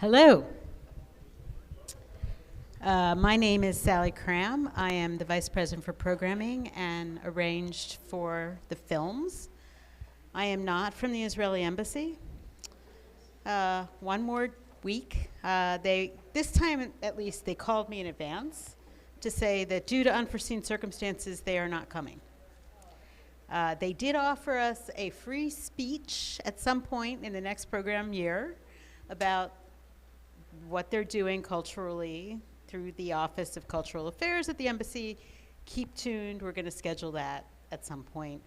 Hello. My name is Sally Cram. I am the Vice President for Programming and arranged for the films. I am not from the Israeli Embassy. One more week. This time at least, they called me in advance to say that due to unforeseen circumstances, they are not coming. They did offer us a free speech at some point in the next program year about what they're doing culturally through the Office of Cultural Affairs at the Embassy. Keep tuned. We're going to schedule that at some point.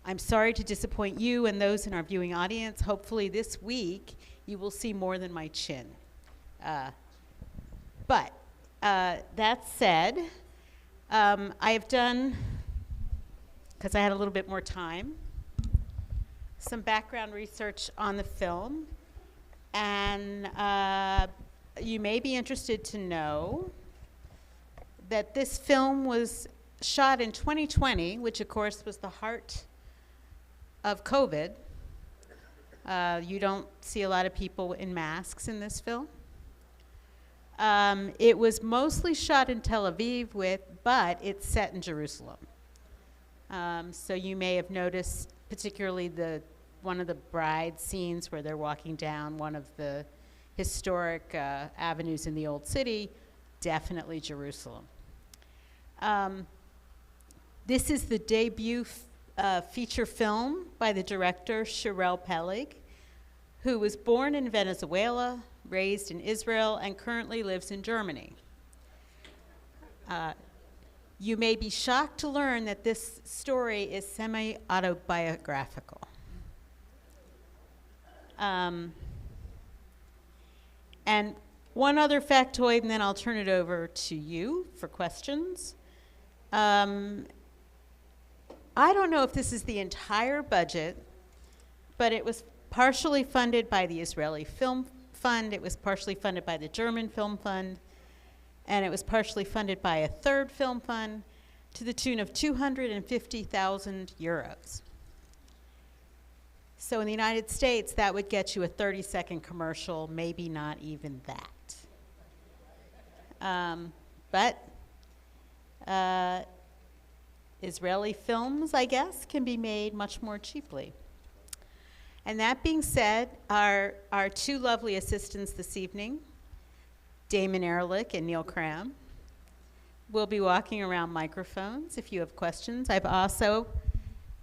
I'm sorry to disappoint you and those in our viewing audience. Hopefully this week you will see more than my chin. But that said, I have done, because I had a little bit more time, some background research on the film. And you may be interested to know that this film was shot in 2020, which of course was the heart of COVID. You don't see a lot of people in masks in this film. It was mostly shot in Tel Aviv, but it's set in Jerusalem. So you may have noticed particularly one of the bride scenes where they're walking down one of the historic avenues in the Old City, definitely Jerusalem. This is the debut feature film by the director Shirel Peleg, who was born in Venezuela, raised in Israel, and currently lives in Germany. You may be shocked to learn that this story is semi-autobiographical. And one other factoid, and then I'll turn it over to you for questions. I don't know if this is the entire budget, but it was partially funded by the Israeli Film Fund, it was partially funded by the German Film Fund, and it was partially funded by a third film fund to the tune of 250,000 euros. So in the United States, that would get you a 30-second commercial, maybe not even that. But Israeli films, I guess, can be made much more cheaply. And that being said, our two lovely assistants this evening, Damon Ehrlich and Neil Cram, will be walking around microphones if you have questions. I've also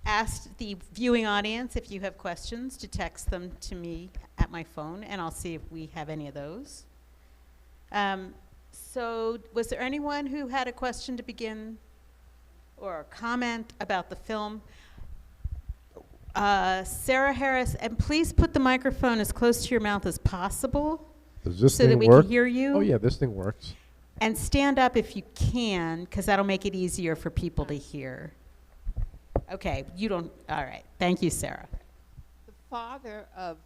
asked the viewing audience, if you have questions, to text them to me at my phone, and I'll see if we have any of those. So was there anyone who had a question to begin or a comment about the film? Sarah Harris, and please put the microphone as close to your mouth as possible. Does this so thing that we work? can hear you. Oh yeah, this thing works. And stand up if you can, because that'll make it easier for people to hear. Okay, you don't, all right. Thank you, Sarah. The father of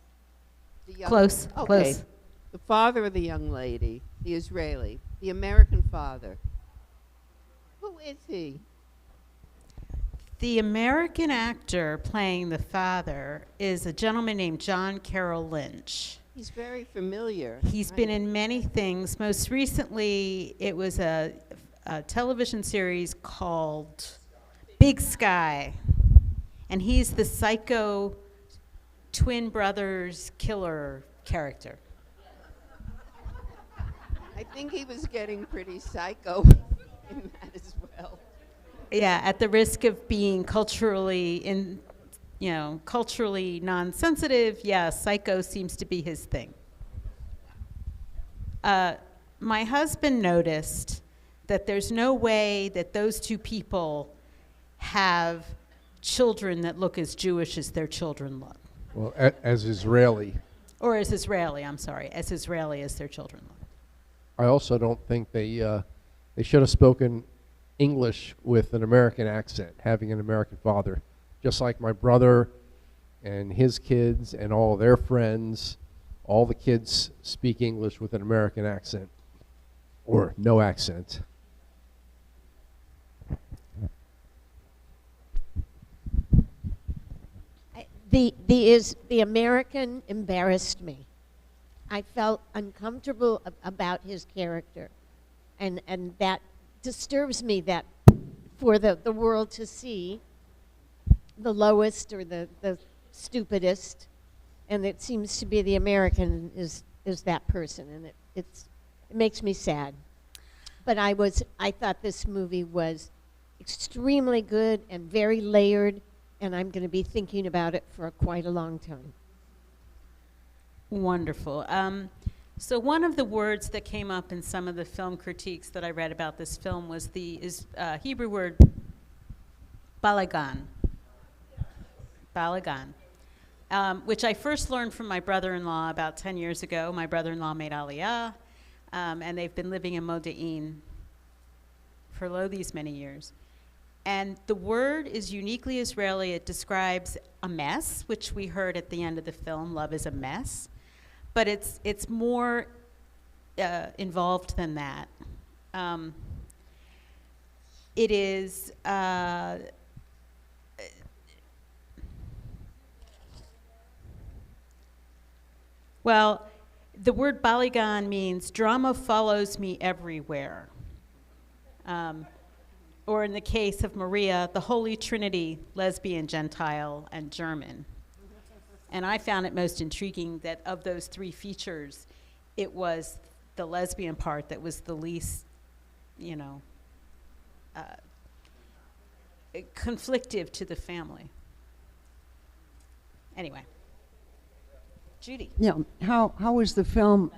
the young... Close, okay. close. The father of the young lady, the Israeli, the American father. Who is he? The American actor playing the father is a gentleman named John Carroll Lynch. He's very familiar. He's been in many things. Most recently, it was a television series called Big Sky. And he's the psycho twin brothers killer character. I think he was getting pretty psycho in that as well. Yeah, at the risk of being culturally non-sensitive, yeah, psycho seems to be his thing. My husband noticed that there's no way that those two people have children that look as Jewish as their children look. Well, as Israeli. Or as Israeli, I'm sorry, as Israeli as their children look. I also don't think they should have spoken English with an American accent, having an American father. Just like my brother and his kids and all their friends, all the kids speak English with an American accent or no accent. The American embarrassed me. I felt uncomfortable about his character, and that disturbs me, that for the world to see the lowest or the stupidest, and it seems to be the American is that person, and it makes me sad. But I thought this movie was extremely good and very layered, and I'm going to be thinking about it for quite a long time. Wonderful. So one of the words that came up in some of the film critiques that I read about this film was the Hebrew word balagan. Balagan. Which I first learned from my brother-in-law about 10 years ago. My brother-in-law made Aliyah, and they've been living in Modi'in for these many years. And the word is uniquely Israeli. It describes a mess, which we heard at the end of the film, love is a mess. But it's more involved than that. It is well, the word baligan means drama follows me everywhere. Or in the case of Maria, the Holy Trinity, lesbian, Gentile, and German. And I found it most intriguing that of those three features, it was the lesbian part that was the least, conflictive to the family. Anyway. Judy. Yeah, how was the film,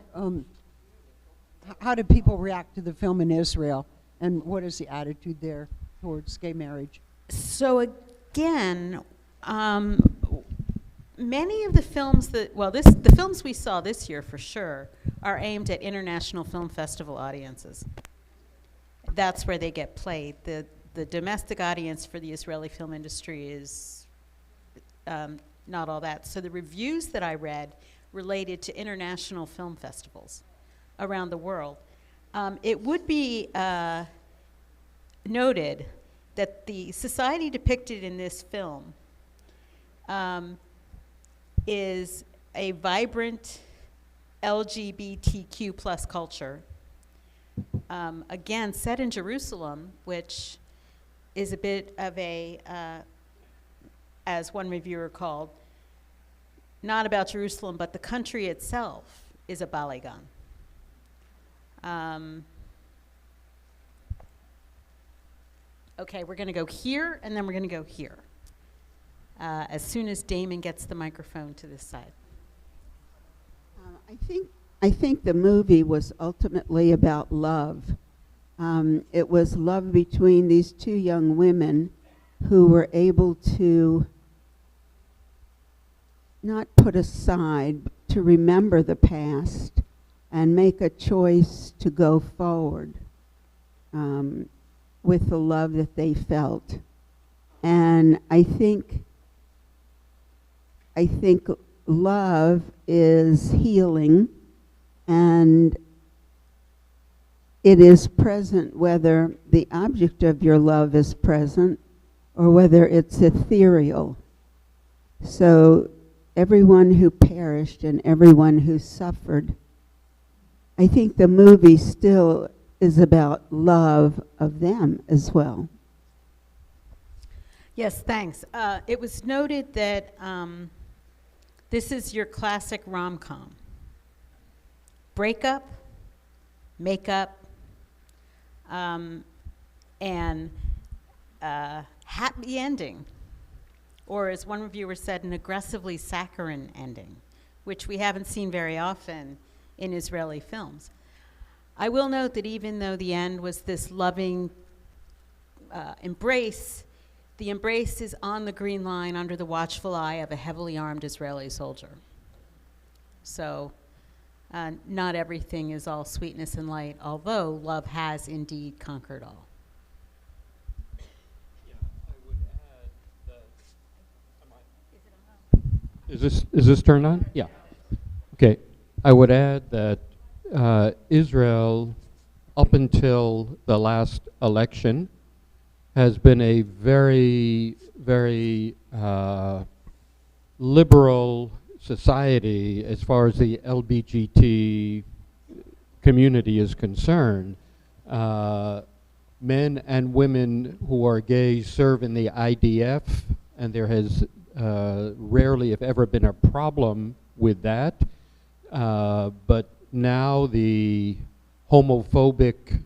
how did people react to the film in Israel, and what is the attitude there towards gay marriage? So again, many of the films the films we saw this year for sure are aimed at international film festival audiences. That's where they get played. The domestic audience for the Israeli film industry is not all that. So the reviews that I read related to international film festivals around the world. It would be noted that the society depicted in this film is a vibrant LGBTQ plus culture. Again, set in Jerusalem, which is a bit of a, as one reviewer called, not about Jerusalem, but the country itself is a balagan. Okay, we're going to go here, and then we're going to go here. As soon as Damon gets the microphone to this side. I think the movie was ultimately about love. It was love between these two young women who were able to not put aside, but to remember the past and make a choice to go forward with the love that they felt. And I think love is healing, and it is present whether the object of your love is present or whether it's ethereal. So everyone who perished and everyone who suffered, I think the movie still is about love of them as well. Yes, thanks. It was noted that this is your classic rom-com. Breakup, makeup, and happy ending. Or as one reviewer said, an aggressively saccharine ending, which we haven't seen very often in Israeli films. I will note that even though the end was this loving embrace, the embrace is on the green line under the watchful eye of a heavily armed Israeli soldier. So not everything is all sweetness and light, although love has indeed conquered all. Yeah, I would add that. Is this turned on? Yeah. Okay. I would add that Israel, up until the last election, has been a very, very liberal society as far as the LBGT community is concerned. Men and women who are gay serve in the IDF, and there has rarely, if ever, been a problem with that. But now the homophobic,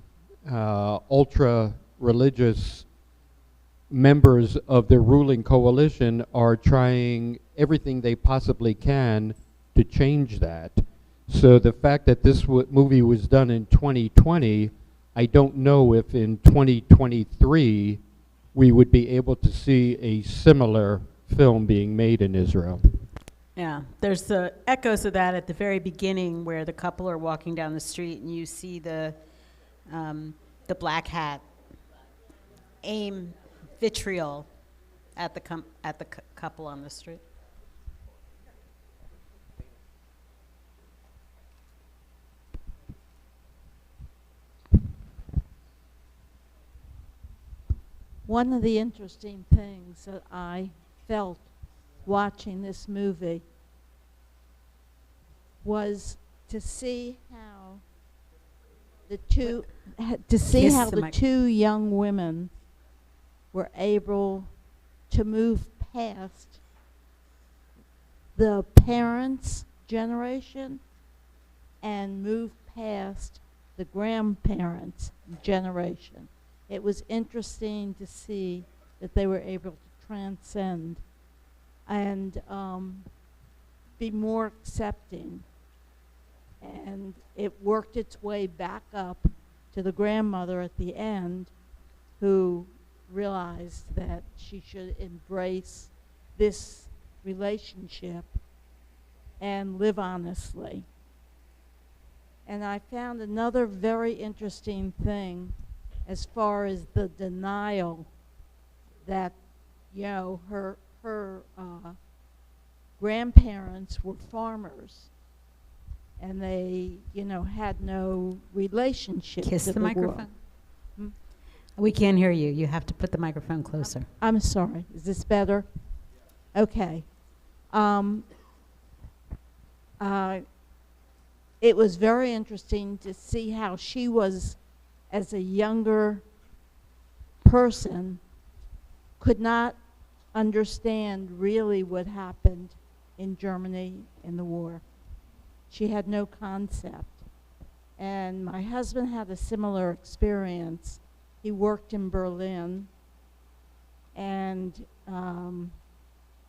ultra-religious members of the ruling coalition are trying everything they possibly can to change that. So the fact that this movie was done in 2020, I don't know if in 2023 we would be able to see a similar film being made in Israel. Yeah, there's the echoes of that at the very beginning where the couple are walking down the street and you see the black hat aim vitriol at the couple on the street. One of the interesting things that I felt watching this movie was to see how the two two young women were able to move past the parents' generation and move past the grandparents' generation. It was interesting to see that they were able to transcend and be more accepting. And it worked its way back up to the grandmother at the end, who realized that she should embrace this relationship and live honestly. And I found another very interesting thing as far as the denial that, you know, her grandparents were farmers and they, you know, had no relationship Kiss to the the microphone. world. Hmm? We can't hear you. You have to put the microphone closer. I'm sorry. Is this better? Okay. It was very interesting to see how she was, as a younger person, could not understand really what happened in Germany in the war. She had no concept. And my husband had a similar experience. He worked in Berlin, and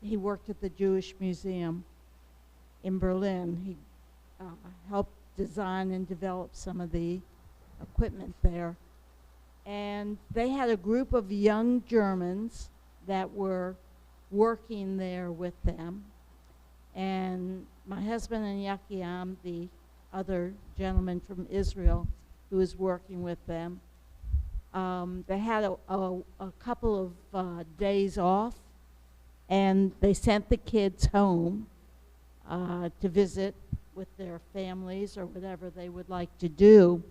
he worked at the Jewish Museum in Berlin. He helped design and develop some of the equipment there. And they had a group of young Germans that were working there with them. And my husband and Yakiam, the other gentleman from Israel who was working with them, they had a couple of days off, and they sent the kids home to visit with their families or whatever they would like to do.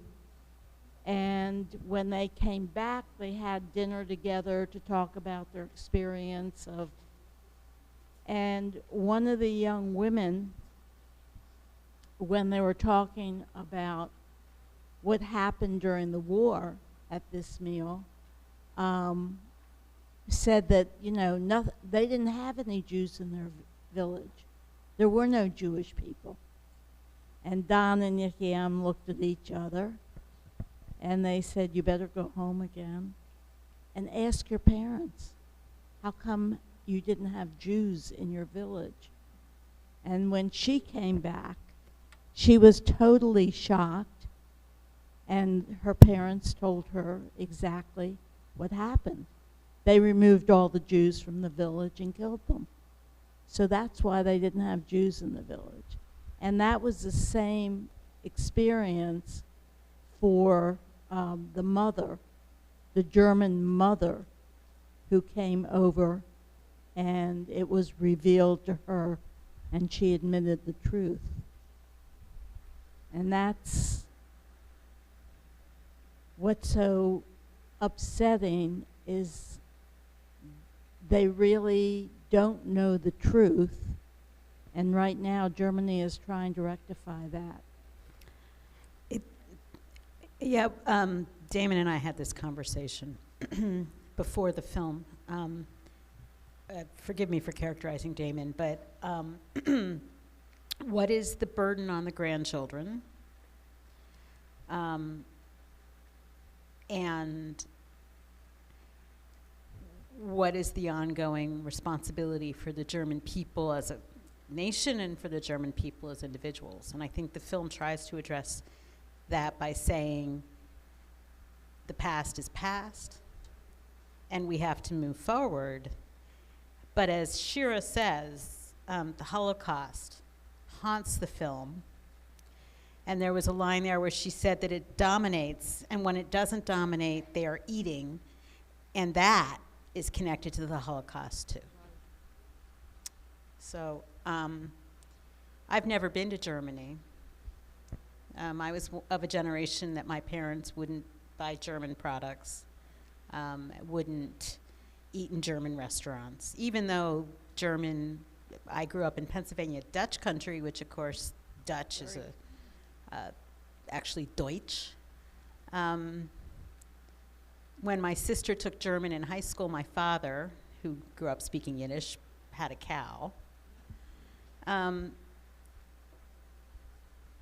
And when they came back, they had dinner together to talk about their experience of. And one of the young women, when they were talking about what happened during the war at this meal, said that, you know, they didn't have any Jews in their village. There were no Jewish people. And Don and Yechiam looked at each other, and they said, you better go home again and ask your parents, how come you didn't have Jews in your village? And when she came back, she was totally shocked, and her parents told her exactly what happened. They removed all the Jews from the village and killed them. So that's why they didn't have Jews in the village. And that was the same experience for the mother, the German mother, who came over, and it was revealed to her, and she admitted the truth. And that's what's so upsetting, is they really don't know the truth, And right now, Germany is trying to rectify that. Yeah, Damon and I had this conversation before the film. Forgive me for characterizing Damon, but what is the burden on the grandchildren? And what is the ongoing responsibility for the German people as a nation and for the German people as individuals? And I think the film tries to address that by saying the past is past and we have to move forward. But as Shira says, the Holocaust haunts the film. And there was a line there where she said that it dominates, and when it doesn't dominate, they are eating, and that is connected to the Holocaust too. So I've never been to Germany. I was of a generation that my parents wouldn't buy German products, wouldn't eat in German restaurants, even though I grew up in Pennsylvania Dutch country, which of course Dutch is actually Deutsch. When my sister took German in high school, my father, who grew up speaking Yiddish, had a cow. And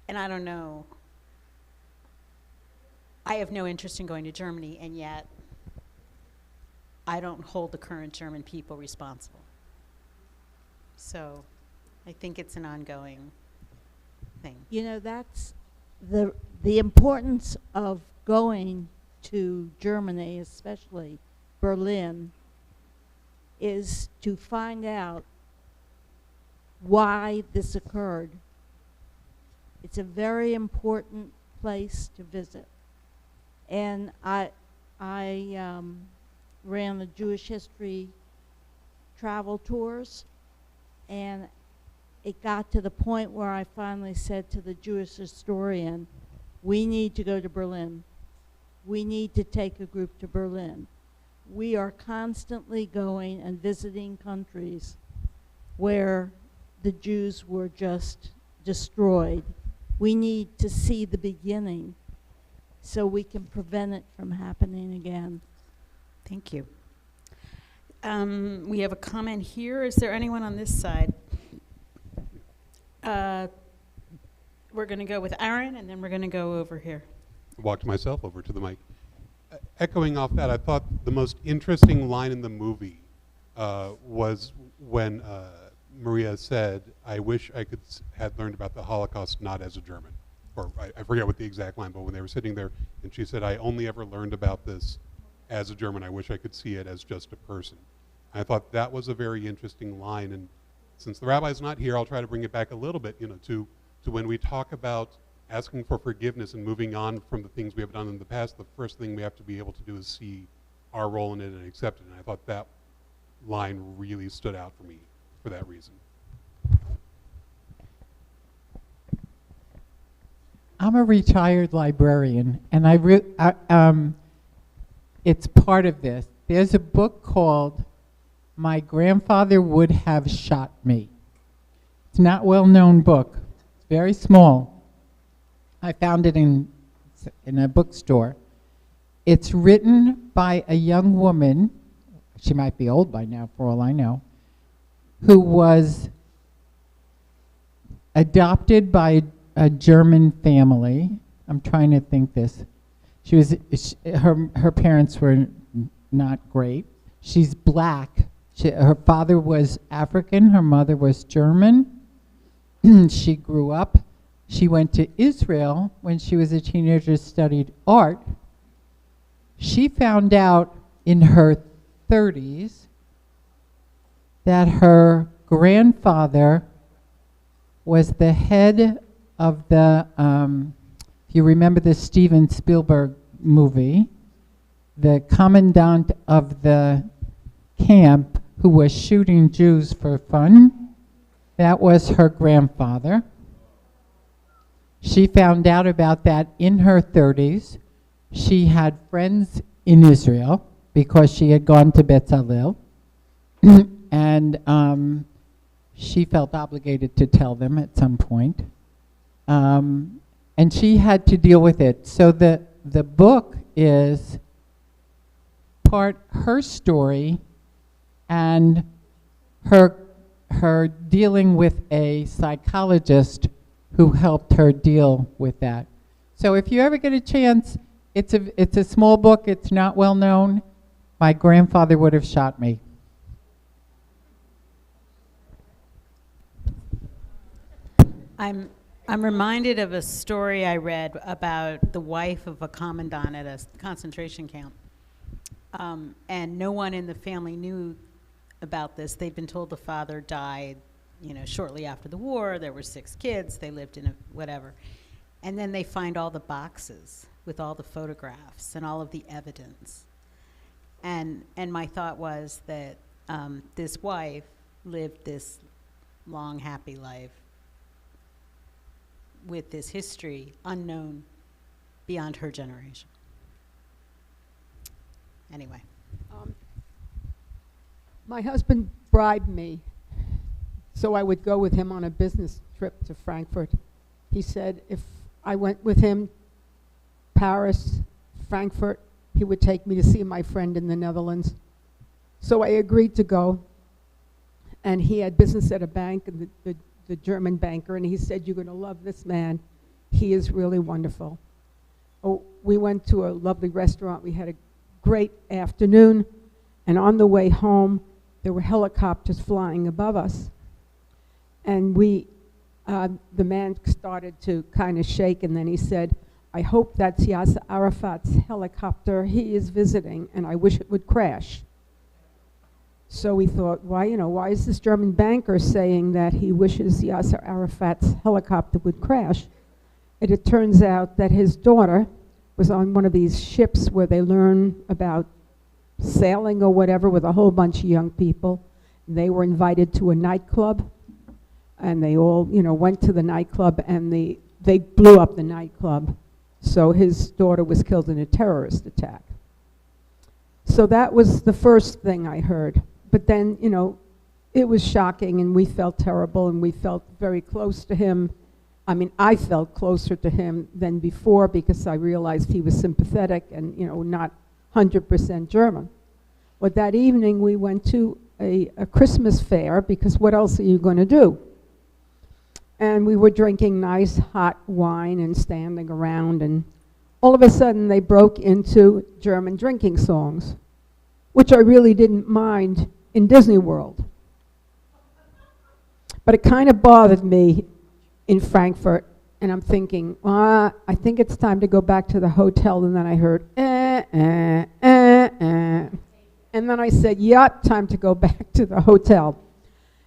I don't know, I have no interest in going to Germany, and yet I don't hold the current German people responsible. So I think it's an ongoing thing. You know, that's the importance of going to Germany, especially Berlin, is to find out why this occurred. It's a very important place to visit. And I ran the Jewish history travel tours, and it got to the point where I finally said to the Jewish historian, we need to go to Berlin. We need to take a group to Berlin. We are constantly going and visiting countries where the Jews were just destroyed. We need to see the beginning so we can prevent it from happening again. Thank you. We have a comment here. Is there anyone on this side? We're going to go with Aaron, and then we're going to go over here. Walked myself over to the mic. Echoing off that, I thought the most interesting line in the movie was when Maria said, I wish I had learned about the Holocaust not as a German. Or I forget what the exact line, but when they were sitting there, and she said, I only ever learned about this as a German. I wish I could see it as just a person. I thought that was a very interesting line, and since the rabbi's not here, I'll try to bring it back a little bit, to when we talk about asking for forgiveness and moving on from the things we have done in the past. The first thing we have to be able to do is see our role in it and accept it. And I thought that line really stood out for me for that reason. I'm a retired librarian, and it's part of this. There's a book called My Grandfather Would Have Shot Me. It's not a well-known book. It's very small. I found it in a bookstore. It's written by a young woman, she might be old by now for all I know, who was adopted by a German family. I'm trying to think this. Her parents were not great. She's black. Her father was African, her mother was German. She grew up. She went to Israel when she was a teenager, studied art. She found out in her 30s that her grandfather was the head of the, if you remember the Steven Spielberg movie, the commandant of the camp who was shooting Jews for fun. That was her grandfather. She found out about that in her 30s. She had friends in Israel because she had gone to Betzalel. And she felt obligated to tell them at some point. And she had to deal with it. So the book is part her story and her dealing with a psychologist who helped her deal with that. So if you ever get a chance, it's a small book, it's not well known. My grandfather would have shot me. I'm reminded of a story I read about the wife of a commandant at a concentration camp. And no one in the family knew about this. They'd been told the father died, shortly after the war. There were 6 kids. They lived in a whatever. And then they find all the boxes with all the photographs and all of the evidence. And my thought was that this wife lived this long, happy life with this history unknown beyond her generation. Anyway. My husband bribed me so I would go with him on a business trip to Frankfurt. He said if I went with him, Paris, Frankfurt, he would take me to see my friend in the Netherlands. So I agreed to go. And he had business at a bank, and the German banker, and he said, "You're going to love this man. He is really wonderful." Oh, we went to a lovely restaurant. We had a great afternoon. And on the way home, there were helicopters flying above us. And the man started to kind of shake, and then he said, "I hope that's Yasser Arafat's helicopter. He is visiting, and I wish it would crash." So we thought, why is this German banker saying that he wishes Yasser Arafat's helicopter would crash? And it turns out that his daughter was on one of these ships where they learn about sailing or whatever with a whole bunch of young people. They were invited to a nightclub, and they all, went to the nightclub, and they blew up the nightclub. So his daughter was killed in a terrorist attack. So that was the first thing I heard. But then, it was shocking, and we felt terrible, and we felt very close to him. I mean, I felt closer to him than before because I realized he was sympathetic and, not 100% German. But that evening, we went to a Christmas fair because what else are you going to do? And we were drinking nice hot wine and standing around, and all of a sudden they broke into German drinking songs, which I really didn't mind in Disney World. But it kind of bothered me in Frankfurt, and I'm thinking, I think it's time to go back to the hotel, and then I heard, And then I said, yeah, time to go back to the hotel.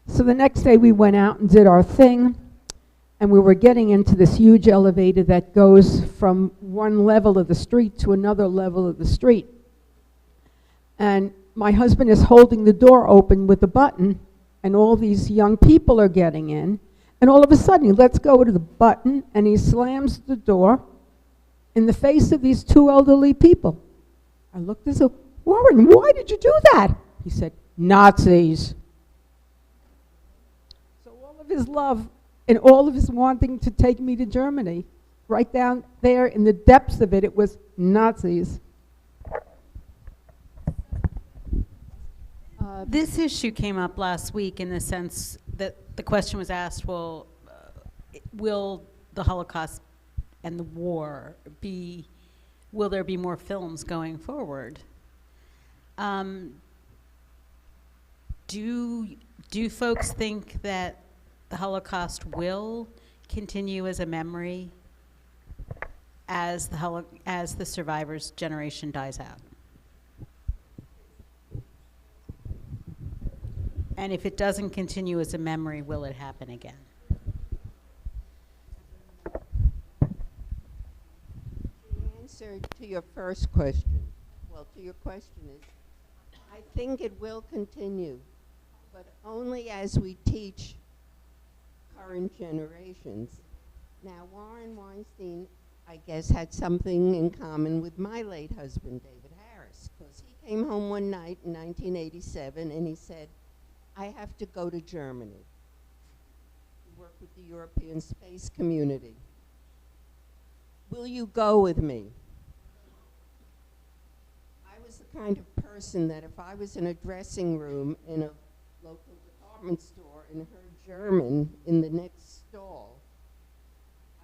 So the next day we went out and did our thing, and we were getting into this huge elevator that goes from one level of the street to another level of the street. And my husband is holding the door open with the button, and all these young people are getting in, and all of a sudden he lets go to the button, and he slams the door in the face of these 2 elderly people. I looked and said, "Warren, why did you do that?" He said, "Nazis." So all of his love and all of his wanting to take me to Germany, right down there in the depths of it, it was Nazis. This issue came up last week in the sense that the question was asked, well, will the Holocaust and the war will there be more films going forward? Do folks think that the Holocaust will continue as a memory as the survivors' generation dies out? And if it doesn't continue as a memory, will it happen again? The answer to your first question, to your question is, I think it will continue, but only as we teach current generations. Now, Warren Weinstein, I guess, had something in common with my late husband, David Harris, because he came home one night in 1987 and he said, "I have to go to Germany." work with the European space community. Will you go with me? I was the kind of person that if I was in a dressing room in a local department store and heard German in the next stall,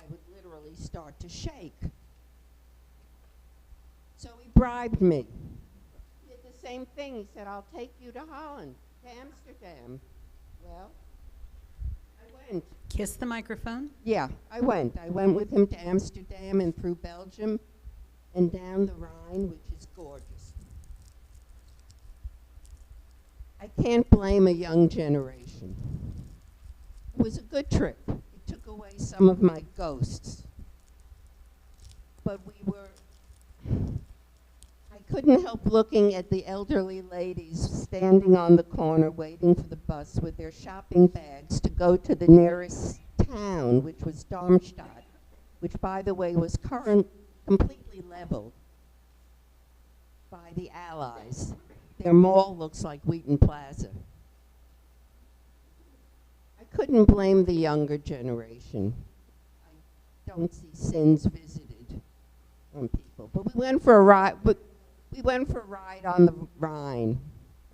I would literally start to shake. So he bribed me. He did the same thing. He said, I'll take you to Holland, to Amsterdam. Well, I went. Kiss the microphone. Yeah, I went. I went with him to Amsterdam and through Belgium and down the Rhine, which is gorgeous. I can't blame a young generation. It was a good trip. It took away some of my ghosts. But I couldn't help looking at the elderly ladies standing on the corner waiting for the bus with their shopping bags to go to the nearest town, which was Darmstadt, which, by the way, was completely leveled by the Allies. Their mall looks like Wheaton Plaza. I couldn't blame the younger generation. I don't see sins visited on people. But we went for a ride. We went for a ride on the Rhine,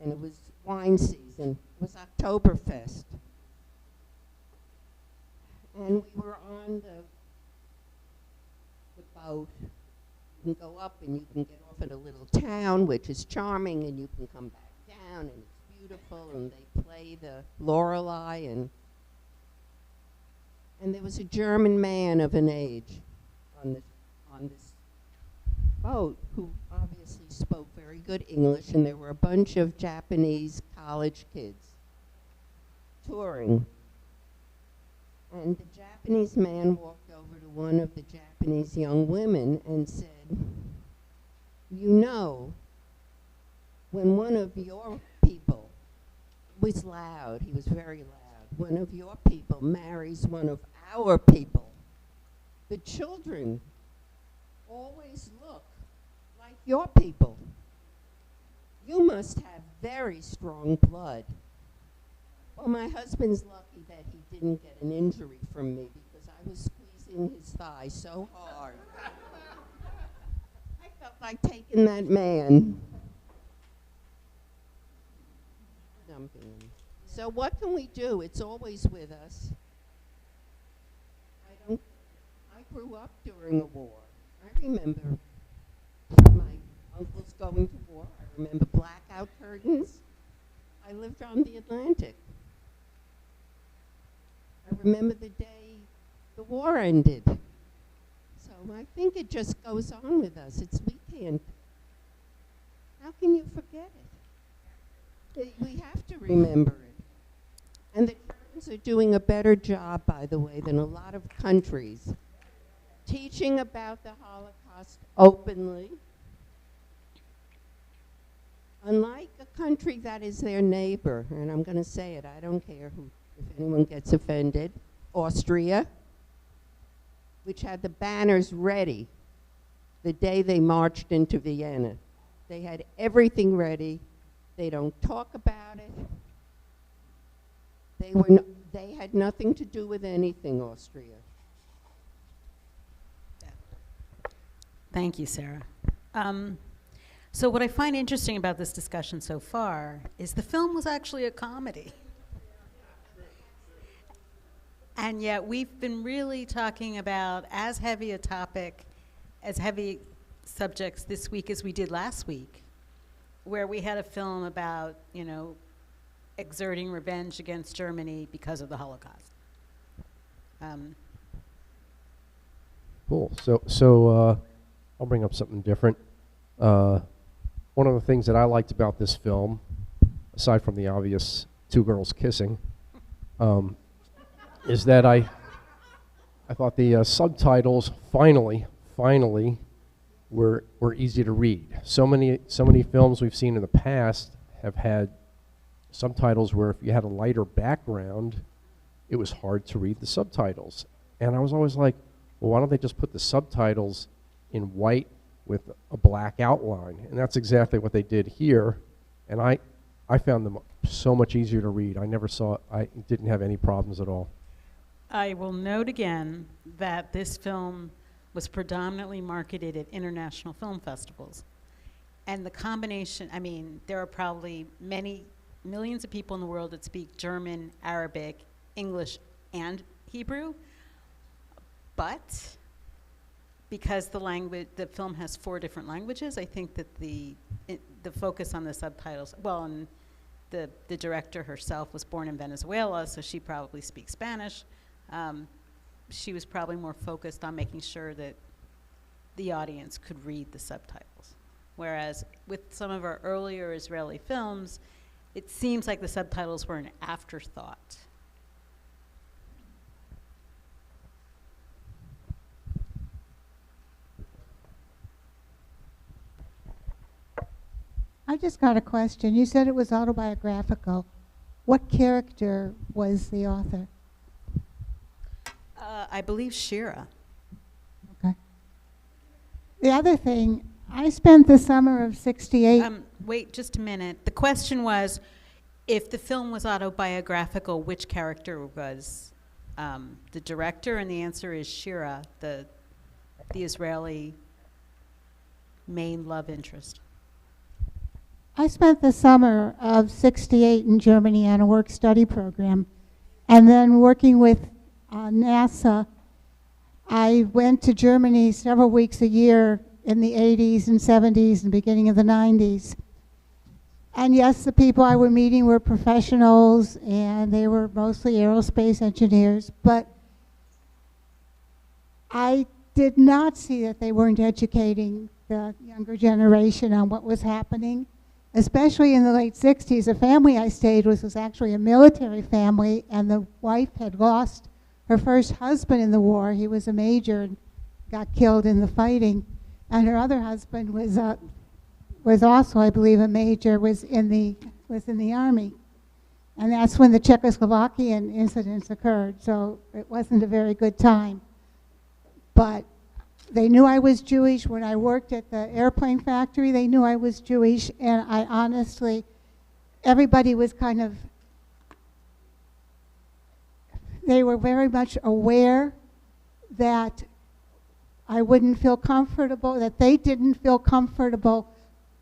and it was wine season. It was Oktoberfest. And we were on the boat. You can go up and you can get off at a little town, which is charming, and you can come back down, and it's beautiful, and they play the Lorelei, and there was a German man of an age on this boat who obviously spoke very good English, and there were a bunch of Japanese college kids touring. And the Japanese man walked over to one of the Japanese young women and said, you know, when one of your people, was loud, he was very loud, one of your people marries one of our people, the children always look like your people. You must have very strong blood. Well, my husband's lucky that he didn't get an injury from me because I was squeezing his thigh so hard. I felt like taking that man. Dumping him. So what can we do? It's always with us. I grew up during a war. I remember my uncles going to war. I remember blackout curtains. I lived on the Atlantic. I remember the day the war ended. So I think it just goes on with us. We can't. How can you forget it? We have to remember it. And the Germans are doing a better job, by the way, than a lot of countries, teaching about the Holocaust openly. Unlike a country that is their neighbor, and I'm going to say it, I don't care if anyone gets offended, Austria, which had the banners ready the day they marched into Vienna. They had everything ready. They don't talk about it. They had nothing to do with anything, Austria. Thank you, Sarah. So what I find interesting about this discussion so far is the film was actually a comedy. And yet we've been really talking about as heavy a topic, as heavy subjects this week as we did last week, where we had a film about, exerting revenge against Germany because of the Holocaust. Cool. So I'll bring up something different. One of the things that I liked about this film, aside from the obvious two girls kissing, is that I thought the subtitles finally were easy to read. So many films we've seen in the past have had subtitles where if you had a lighter background, it was hard to read the subtitles. And I was always like, well, why don't they just put the subtitles in white with a black outline? And that's exactly what they did here. And I found them so much easier to read. I didn't have any problems at all. I will note again that this film was predominantly marketed at international film festivals. And the combination, I mean, there are probably millions of people in the world that speak German, Arabic, English, and Hebrew. But because the film has 4 different languages, I think that the focus on the subtitles, well, and the director herself was born in Venezuela, so she probably speaks Spanish. She was probably more focused on making sure that the audience could read the subtitles. Whereas with some of our earlier Israeli films, it seems like the subtitles were an afterthought. I just got a question. You said it was autobiographical. What character was the author? I believe Shira. Okay. The other thing, I spent the summer of '68. Wait just a minute. The question was, if the film was autobiographical, which character was the director? And the answer is Shira, the Israeli main love interest. I spent the summer of '68 in Germany on a work-study program. And then working with NASA, I went to Germany several weeks a year in the 80s and 70s and beginning of the 90s. And yes, the people I were meeting were professionals, and they were mostly aerospace engineers, but I did not see that they weren't educating the younger generation on what was happening. Especially in the late 60s, the family I stayed with was actually a military family, and the wife had lost her first husband in the war. He was a major and got killed in the fighting. And her other husband was also, I believe, a major, was in the army. And that's when the Czechoslovakian incidents occurred, so it wasn't a very good time. But they knew I was Jewish. When I worked at the airplane factory, they knew I was Jewish, and I honestly, everybody was kind of, they were very much aware that I wouldn't feel comfortable, that they didn't feel comfortable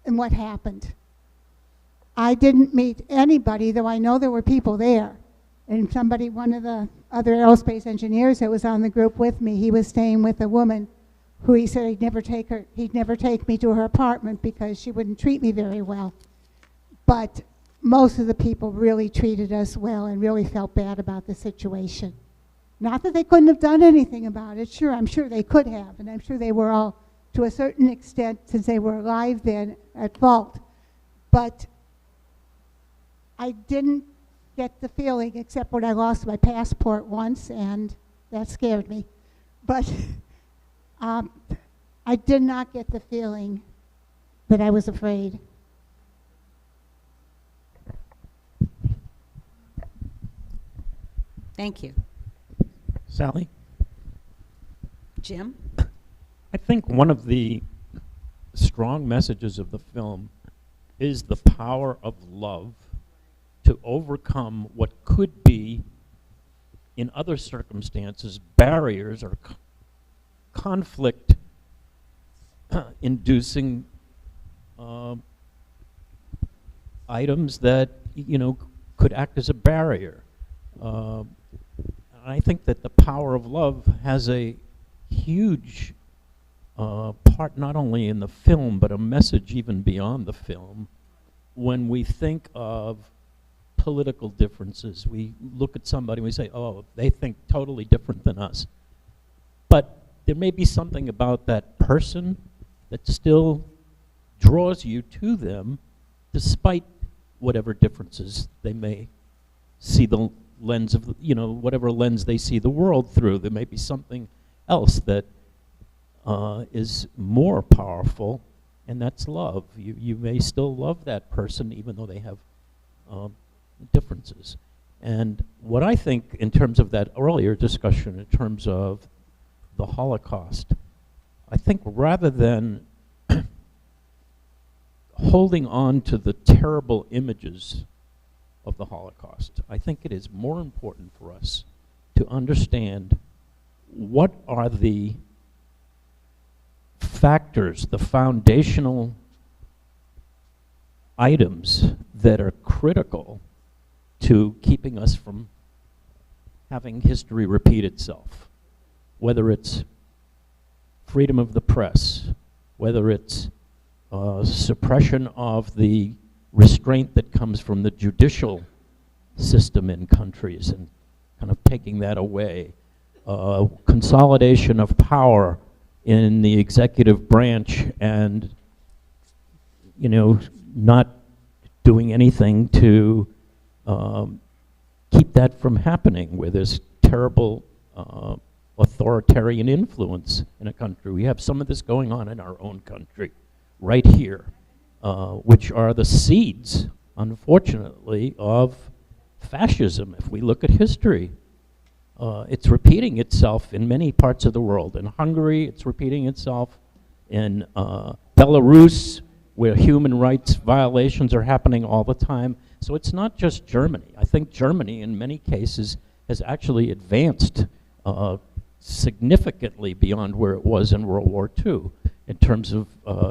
in what happened. I didn't meet anybody, though I know there were people there. And one of the other aerospace engineers that was on the group with me, he was staying with a woman who he said he'd never take me to her apartment because she wouldn't treat me very well. But most of the people really treated us well and really felt bad about the situation. Not that they couldn't have done anything about it. Sure, I'm sure they could have, and I'm sure they were all, to a certain extent, since they were alive then, at fault. But I didn't get the feeling, except when I lost my passport once, and that scared me. But I did not get the feeling that I was afraid. Thank you. Sally? Jim? I think one of the strong messages of the film is the power of love to overcome what could be, in other circumstances, barriers or conflict inducing items that could act as a barrier. I think that the power of love has a huge part, not only in the film, but a message even beyond the film. When we think of political differences, we look at somebody and we say, oh, they think totally different than us. But there may be something about that person that still draws you to them, despite whatever differences they may see the lens of, whatever lens they see the world through. There may be something else that is more powerful, and that's love. You may still love that person even though they have differences. And what I think in terms of that earlier discussion, in terms of the Holocaust, I think rather than holding on to the terrible images of the Holocaust, I think it is more important for us to understand what are the factors, the foundational items that are critical to keeping us from having history repeat itself, whether it's freedom of the press, whether it's suppression of the restraint that comes from the judicial system in countries and kind of taking that away, consolidation of power in the executive branch and, you know, not doing anything to keep that from happening, where there's terrible authoritarian influence in a country. We have some of this going on in our own country, right here, which are the seeds, unfortunately, of fascism. If we look at history, it's repeating itself in many parts of the world. In Hungary, it's repeating itself. In Belarus, where human rights violations are happening all the time. So it's not just Germany. I think Germany, in many cases, has actually advanced significantly beyond where it was in World War II in terms of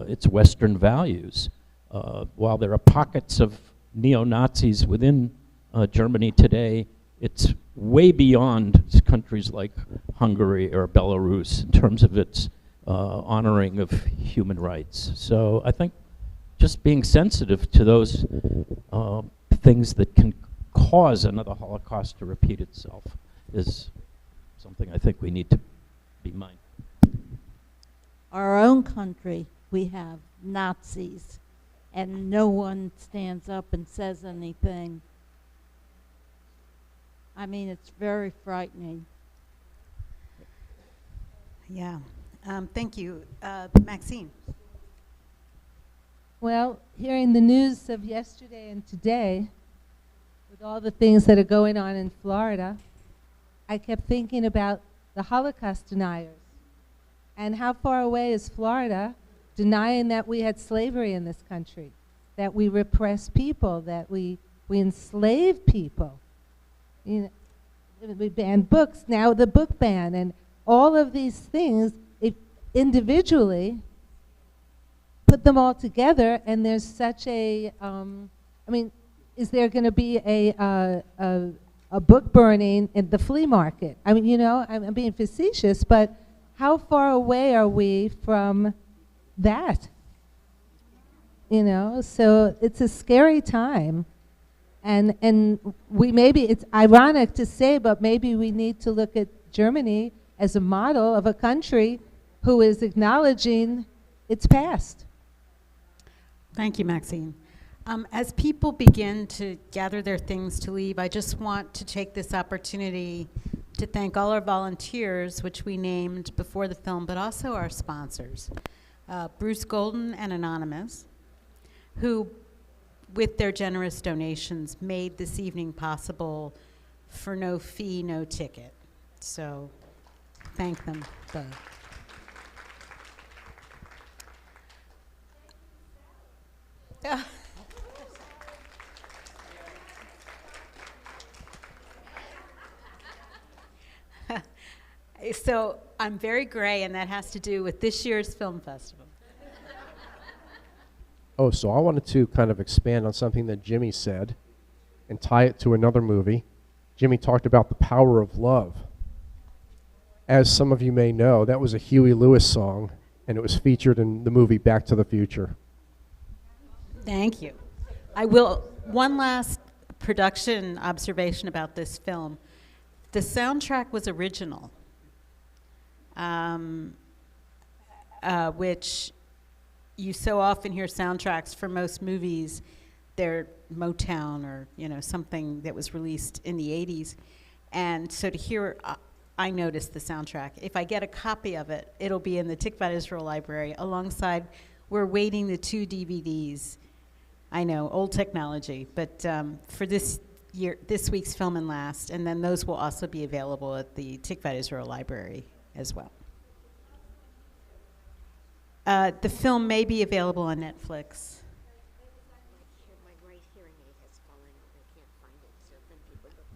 its Western values. While there are pockets of neo-Nazis within Germany today, it's way beyond countries like Hungary or Belarus in terms of its honoring of human rights. So I think just being sensitive to those things that can cause another Holocaust to repeat itself is something I think we need to be mindful. Our own country, we have Nazis, and no one stands up and says anything. I mean, it's very frightening. Yeah. Thank you. Maxine. Well, hearing the news of yesterday and today, with all the things that are going on in Florida, I kept thinking about the Holocaust deniers. And how far away is Florida denying that we had slavery in this country, that we repress people, that we enslave people? You know, we banned books, now the book ban, and all of these things, if individually, put them all together, and there's such a, I mean, is there going to be a book burning in the flea market? I mean, you know, I'm being facetious, but how far away are we from that? You know, so it's a scary time. And we maybe, it's ironic to say, but maybe we need to look at Germany as a model of a country who is acknowledging its past. Thank you, Maxine. As people begin to gather their things to leave, I just want to take this opportunity to thank all our volunteers, which we named before the film, but also our sponsors, Bruce Golden and Anonymous, who, with their generous donations, made this evening possible for no fee, no ticket. So thank them both. So I'm very gray, and that has to do with this year's film festival. Oh, so I wanted to kind of expand on something that Jimmy said and tie it to another movie. Jimmy talked about the power of love. As some of you may know, that was a Huey Lewis song, and it was featured in the movie Back to the Future. Thank you. I will, one last production observation about this film. The soundtrack was original, which you so often hear soundtracks for most movies. They're Motown or, you know, something that was released in the 80s. And so to hear, I noticed the soundtrack. If I get a copy of it, it'll be in the Tikvat Israel library alongside, we're waiting the 2 DVDs. I know, old technology, but for this week's Film and Last, and then those will also be available at the Tikvat Israel library as well. The film may be available on Netflix.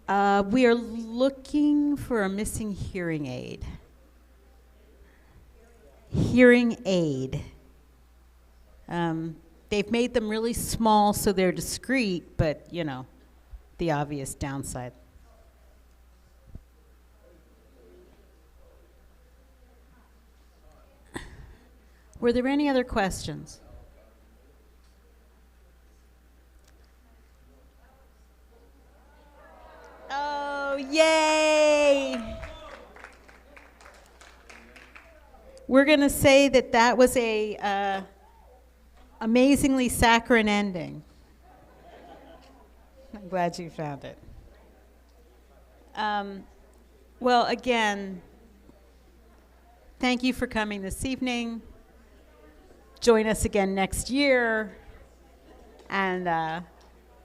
We are looking for a missing hearing aid. Hearing aid. They've made them really small so they're discreet, but, you know, the obvious downside. Were there any other questions? Oh, yay! We're going to say that that was a amazingly saccharine ending. I'm glad you found it. Well, again, thank you for coming this evening. Join us again next year, and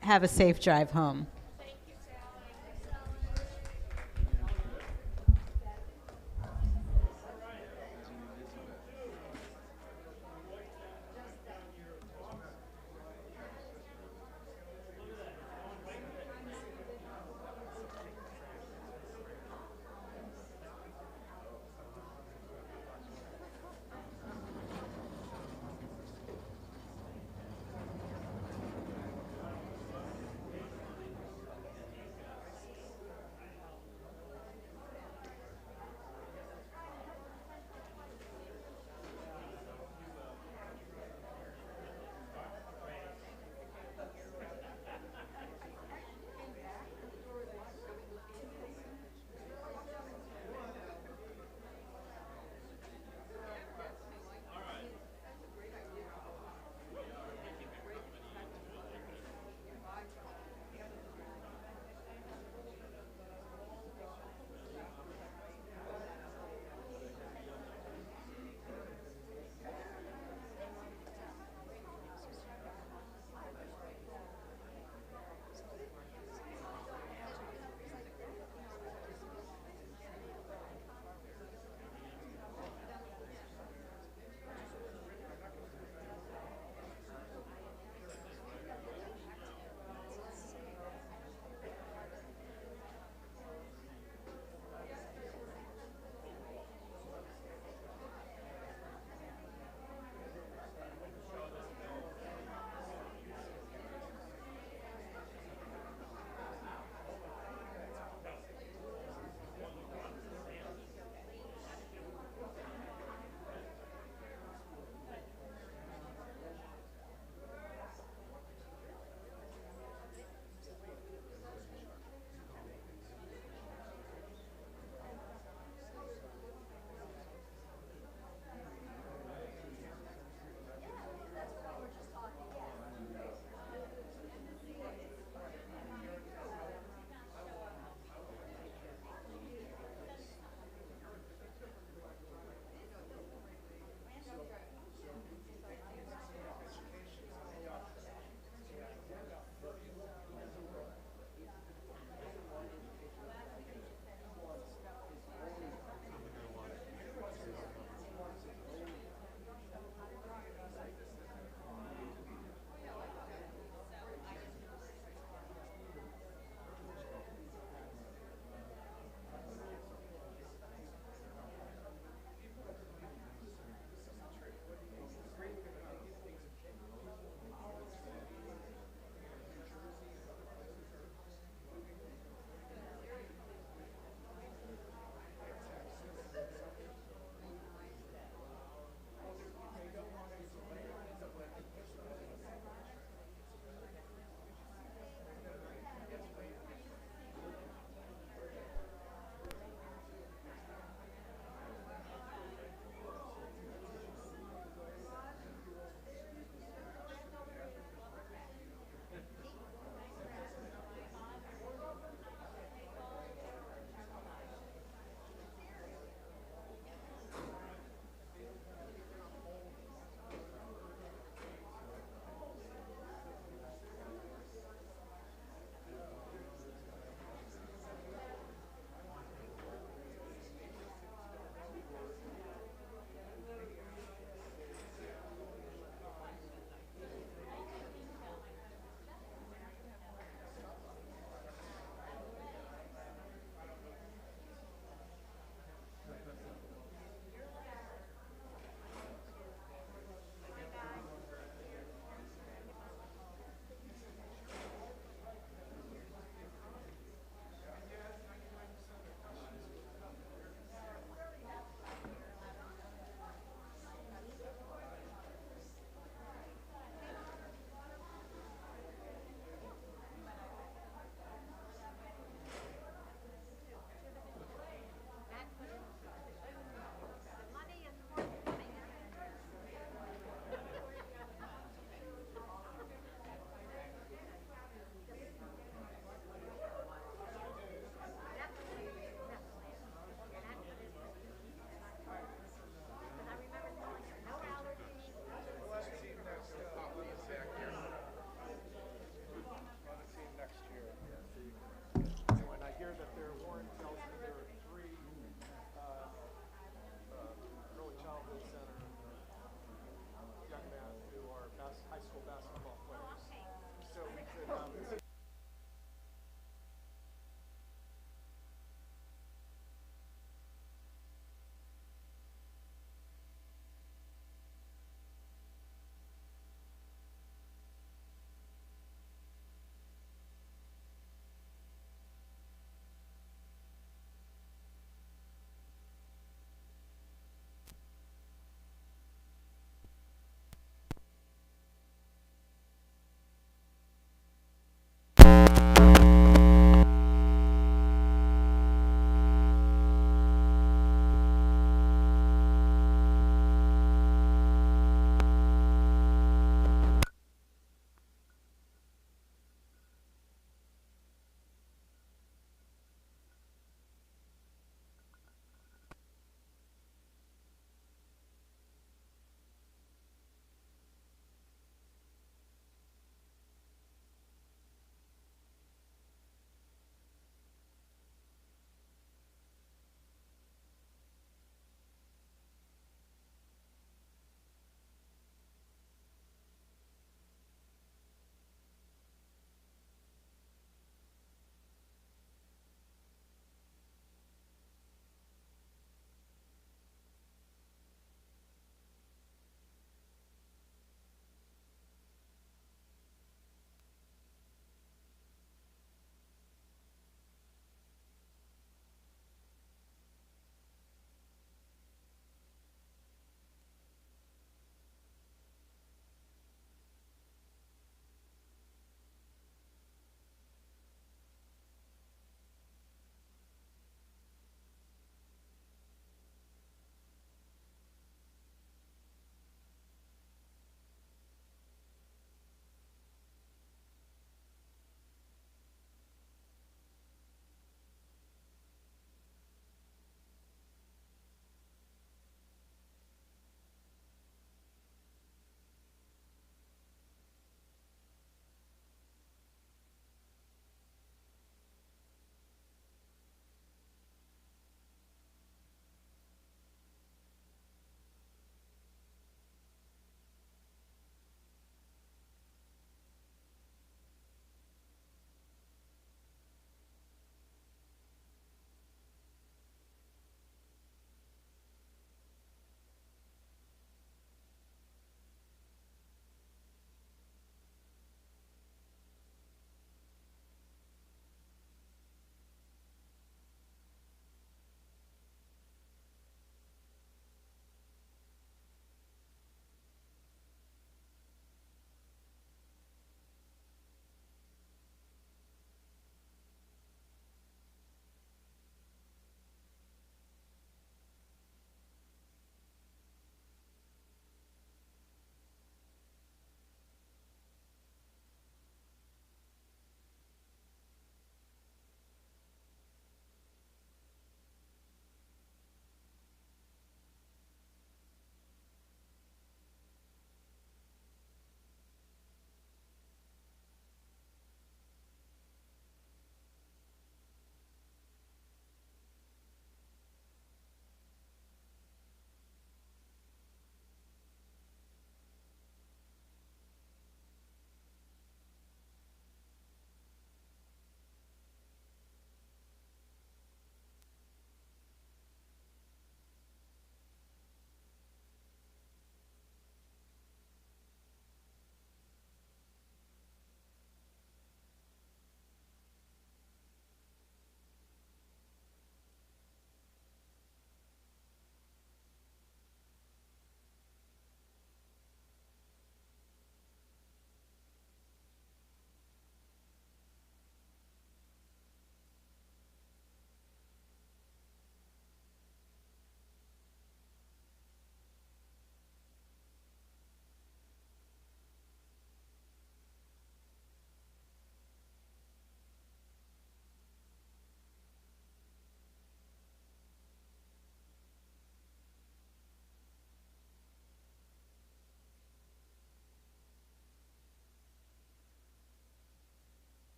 have a safe drive home.